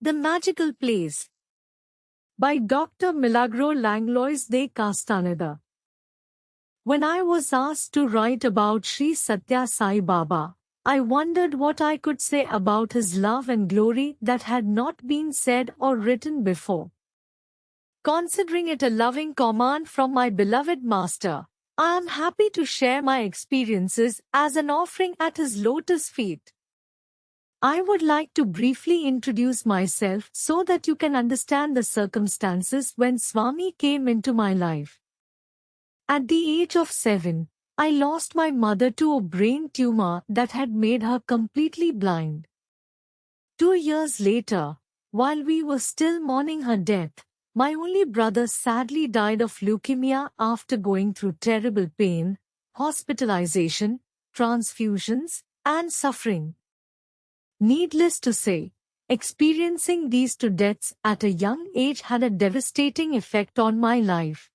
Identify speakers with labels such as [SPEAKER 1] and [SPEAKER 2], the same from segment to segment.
[SPEAKER 1] The Magical Place by Dr. Milagro Langlois de Castaneda. When I was asked to write about Sri Satya Sai Baba, I wondered what I could say about his love and glory that had not been said or written before. Considering it a loving command from my beloved Master, I am happy to share my experiences as an offering at his lotus feet. I would like to briefly introduce myself so that you can understand the circumstances when Swami came into my life. At the age of 7, I lost my mother to a brain tumor that had made her completely blind. 2 years later, while we were still mourning her death, my only brother sadly died of leukemia after going through terrible pain, hospitalization, transfusions, and suffering. Needless to say, experiencing these two deaths at a young age had a devastating effect on my life.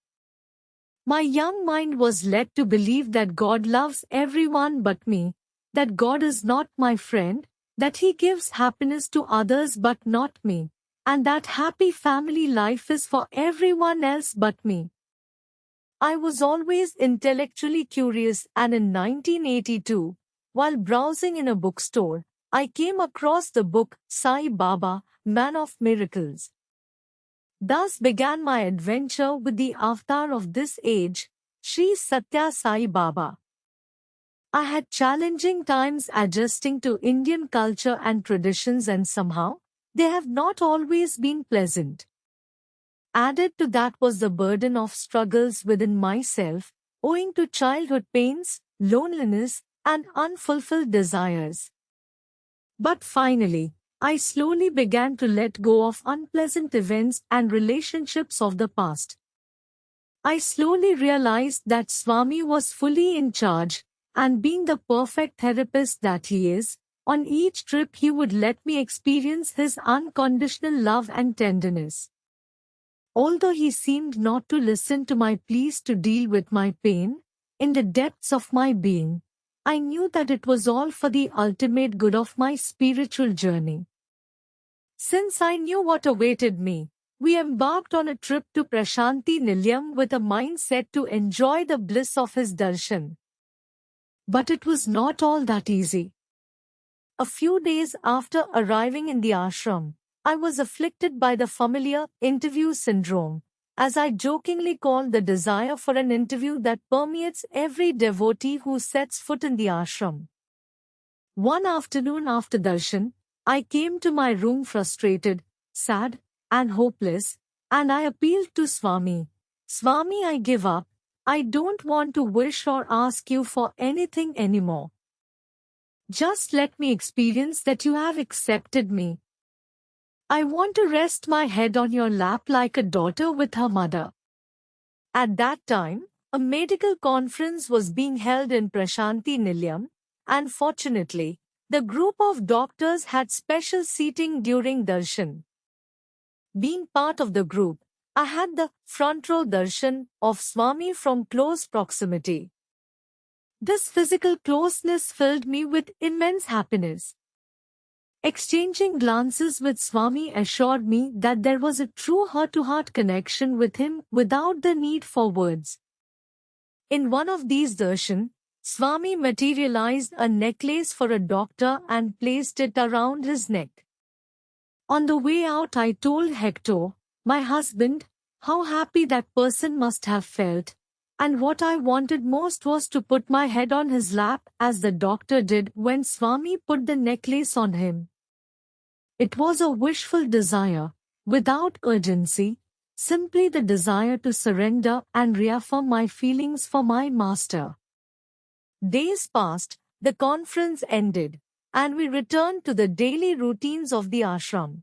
[SPEAKER 1] My young mind was led to believe that God loves everyone but me, that God is not my friend, that He gives happiness to others but not me, and that happy family life is for everyone else but me. I was always intellectually curious, and in 1982, while browsing in a bookstore, I came across the book Sai Baba, Man of Miracles. Thus began my adventure with the avatar of this age, Sri Satya Sai Baba. I had challenging times adjusting to Indian culture and traditions, and somehow, they have not always been pleasant. Added to that was the burden of struggles within myself, owing to childhood pains, loneliness, and unfulfilled desires. But finally, I slowly began to let go of unpleasant events and relationships of the past. I slowly realized that Swami was fully in charge, and being the perfect therapist that he is, on each trip he would let me experience his unconditional love and tenderness. Although he seemed not to listen to my pleas to deal with my pain, in the depths of my being, I knew that it was all for the ultimate good of my spiritual journey. Since I knew what awaited me, we embarked on a trip to Prashanti Nilayam with a mindset to enjoy the bliss of his darshan. But it was not all that easy. A few days after arriving in the ashram, I was afflicted by the familiar interview syndrome, as I jokingly call the desire for an interview that permeates every devotee who sets foot in the ashram. One afternoon after darshan, I came to my room frustrated, sad, and hopeless, and I appealed to Swami. Swami, I give up. I don't want to wish or ask you for anything anymore. Just let me experience that you have accepted me. I want to rest my head on your lap like a daughter with her mother. At that time, a medical conference was being held in Prashanti Nilayam, and fortunately, the group of doctors had special seating during darshan. Being part of the group, I had the front row darshan of Swami from close proximity. This physical closeness filled me with immense happiness. Exchanging glances with Swami assured me that there was a true heart-to-heart connection with him without the need for words. In one of these darshan, Swami materialized a necklace for a doctor and placed it around his neck. On the way out, I told Hector, my husband, how happy that person must have felt, and what I wanted most was to put my head on his lap as the doctor did when Swami put the necklace on him. It was a wishful desire, without urgency, simply the desire to surrender and reaffirm my feelings for my master. Days passed, the conference ended, and we returned to the daily routines of the ashram.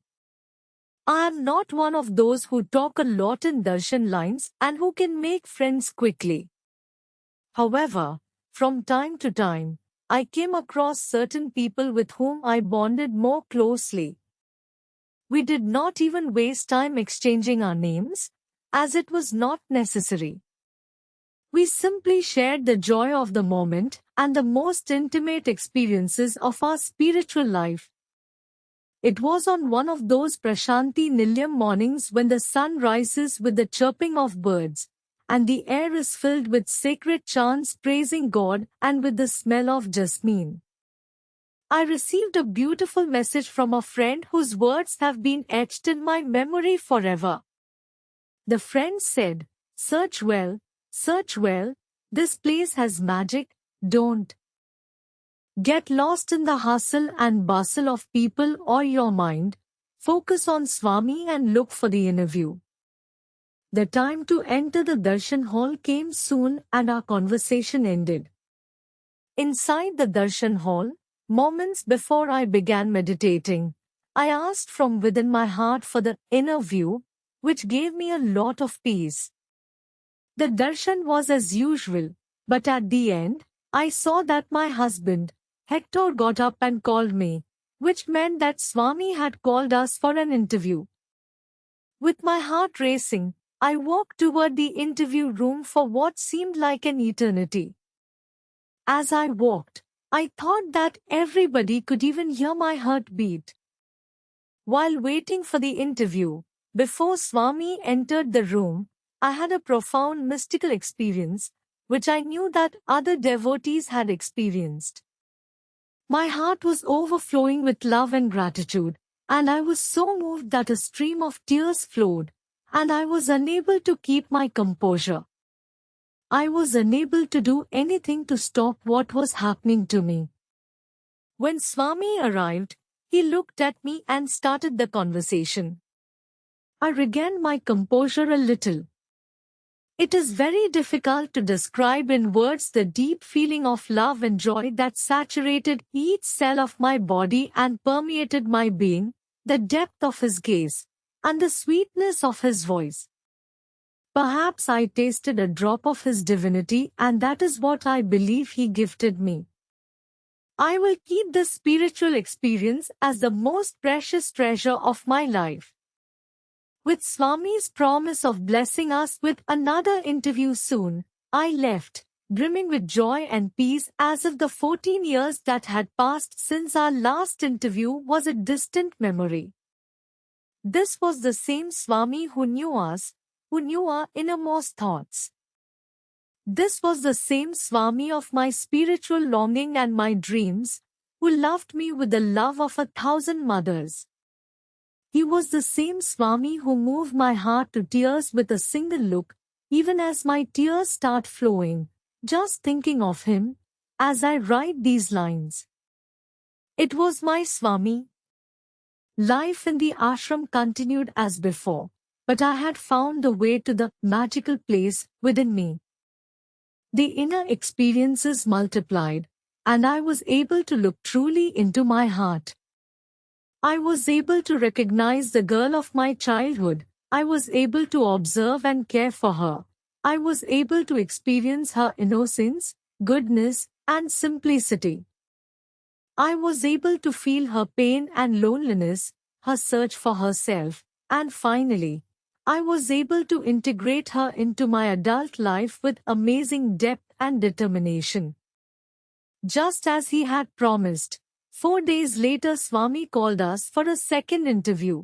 [SPEAKER 1] I am not one of those who talk a lot in darshan lines and who can make friends quickly. However, from time to time, I came across certain people with whom I bonded more closely. We did not even waste time exchanging our names, as it was not necessary. We simply shared the joy of the moment and the most intimate experiences of our spiritual life. It was on one of those Prashanti Nilayam mornings when the sun rises with the chirping of birds, and the air is filled with sacred chants praising God and with the smell of jasmine. I received a beautiful message from a friend whose words have been etched in my memory forever. The friend said, search well, this place has magic, don't get lost in the hustle and bustle of people or your mind. Focus on Swami and look for the interview. The time to enter the darshan hall came soon and our conversation ended. Inside the darshan hall, moments before I began meditating, I asked from within my heart for the inner view, which gave me a lot of peace. The darshan was as usual, but at the end, I saw that my husband, Hector, got up and called me, which meant that Swami had called us for an interview. With my heart racing, I walked toward the interview room for what seemed like an eternity. As I walked, I thought that everybody could even hear my heartbeat. While waiting for the interview, before Swami entered the room, I had a profound mystical experience, which I knew that other devotees had experienced. My heart was overflowing with love and gratitude, and I was so moved that a stream of tears flowed, and I was unable to keep my composure. I was unable to do anything to stop what was happening to me. When Swami arrived, he looked at me and started the conversation. I regained my composure a little. It is very difficult to describe in words the deep feeling of love and joy that saturated each cell of my body and permeated my being, the depth of his gaze, and the sweetness of his voice. Perhaps I tasted a drop of his divinity, and that is what I believe he gifted me. I will keep this spiritual experience as the most precious treasure of my life. With Swami's promise of blessing us with another interview soon, I left, brimming with joy and peace as if the 14 years that had passed since our last interview was a distant memory. This was the same Swami who knew us, who knew our innermost thoughts. This was the same Swami of my spiritual longing and my dreams, who loved me with the love of 1,000 mothers. He was the same Swami who moved my heart to tears with a single look, even as my tears start flowing, just thinking of him, as I write these lines. It was my Swami. Life in the ashram continued as before, but I had found the way to the magical place within me. The inner experiences multiplied, and I was able to look truly into my heart. I was able to recognize the girl of my childhood. I was able to observe and care for her. I was able to experience her innocence, goodness, and simplicity. I was able to feel her pain and loneliness, her search for herself, and finally, I was able to integrate her into my adult life with amazing depth and determination. Just as he had promised, 4 days later Swami called us for a second interview.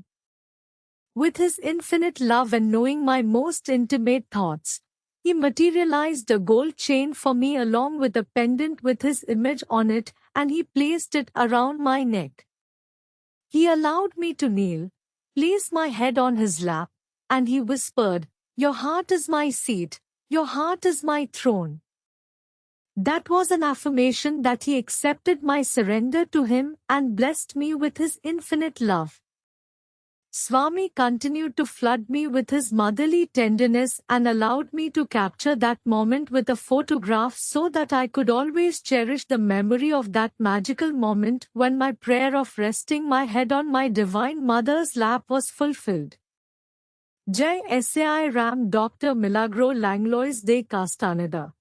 [SPEAKER 1] With his infinite love and knowing my most intimate thoughts, he materialized a gold chain for me along with a pendant with his image on it, and he placed it around my neck. He allowed me to kneel, place my head on his lap, and he whispered, "Your heart is my seat, your heart is my throne." That was an affirmation that he accepted my surrender to him and blessed me with his infinite love. Swami continued to flood me with his motherly tenderness and allowed me to capture that moment with a photograph so that I could always cherish the memory of that magical moment when my prayer of resting my head on my Divine Mother's lap was fulfilled. Jai Sai Ram. Dr. Milagro Langlois de Castaneda.